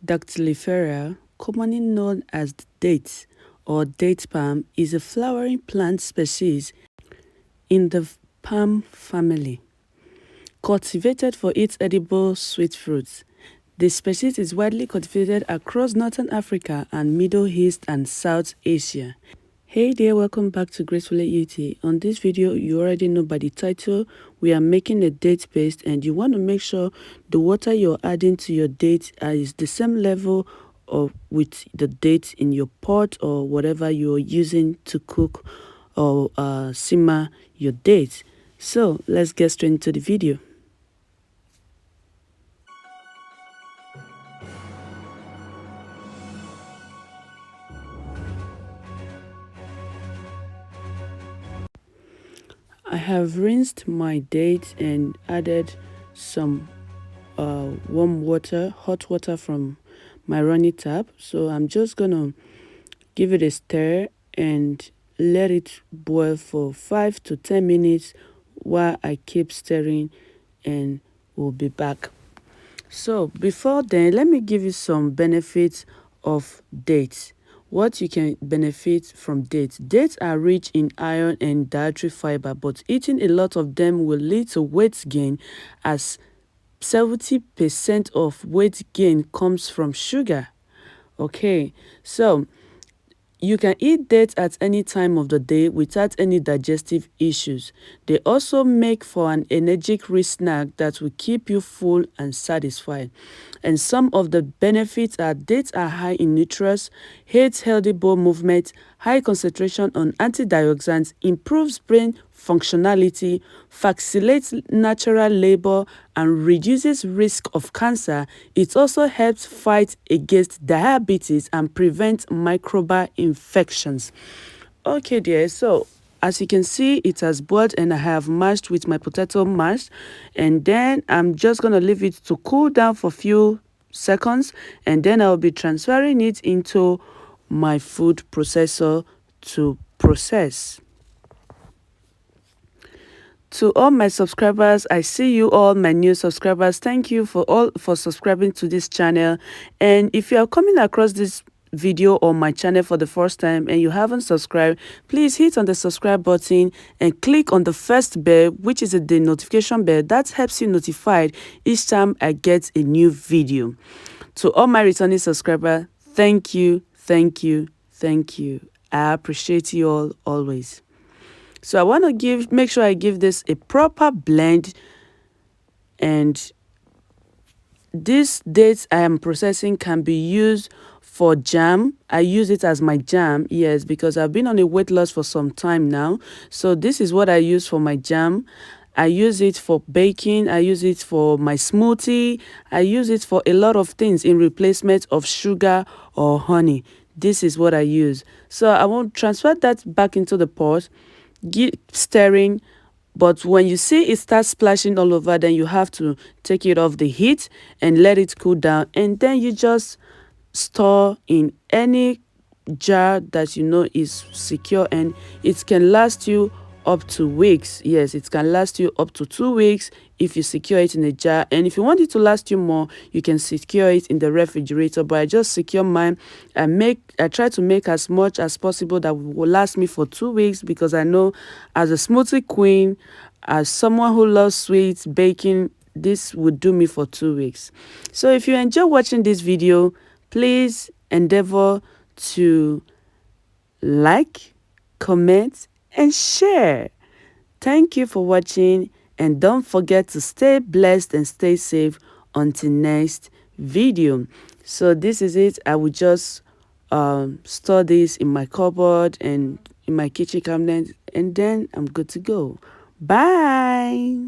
Dactylifera, commonly known as the date or date palm, is a flowering plant species in the palm family, cultivated for its edible sweet fruits. The species is widely cultivated across northern Africa and Middle East and South Asia. Hey there, welcome back to Gracefully UT. On this video, you already know by the title, we are making a date paste, and you want to make sure the water you're adding to your date is the same level or with the date in your pot or whatever you're using to cook or simmer your date. So let's get straight into the video. I have rinsed my dates and added some warm water, hot water from my running tap. So I'm just gonna give it a stir and let it boil for 5 to 10 minutes while I keep stirring, and we'll be back. So before then, let me give you some benefits of dates. What you can benefit from dates. Dates are rich in iron and dietary fiber, but eating a lot of them will lead to weight gain, as 70% of weight gain comes from sugar. Okay, so you can eat dates at any time of the day without any digestive issues. They also make for an energetic snack that will keep you full and satisfied. And some of the benefits are: dates are high in nutrients, aids healthy bowel movement, high concentration on antioxidants, improves brain functionality, facilitates natural labor, and reduces risk of cancer. It also helps fight against diabetes and prevent microbial infections. Okay dear, so as you can see, it has boiled and I have mashed with my potato mash, and then I'm just going to leave it to cool down for a few seconds, and then I'll be transferring it into my food processor to process. To all my subscribers, I see you all, my new subscribers. Thank you for subscribing to this channel. And if you are coming across this video on my channel for the first time and you haven't subscribed, please hit on the subscribe button and click on the first bell, which is the notification bell. That helps you notified each time I get a new video. To all my returning subscribers, thank you, thank you, thank you. I appreciate you all always. So I want to make sure I give this a proper blend, and these dates I am processing can be used for jam. I use it as my jam, yes, because I've been on a weight loss for some time now. So this is what I use for my jam. I use it for baking, I use it for my smoothie, I use it for a lot of things in replacement of sugar or honey. This is what I use. So I won't transfer that back into the pot. Keep stirring, but when you see it start splashing all over, then you have to take it off the heat and let it cool down, and then you just store in any jar that you know is secure, and it can last you up to weeks. Yes, it can last you up to 2 weeks if you secure it in a jar, and if you want it to last you more, you can secure it in the refrigerator. But I just secure mine and I try to make as much as possible that will last me for 2 weeks, because I know as a smoothie queen, as someone who loves sweets, baking, this would do me for 2 weeks. So if you enjoy watching this video, please endeavor to like, comment, and share. Thank you for watching, and don't forget to stay blessed and stay safe until next video. So this is it. I will just store this in my cupboard and in my kitchen cabinet, and then I'm good to go. Bye.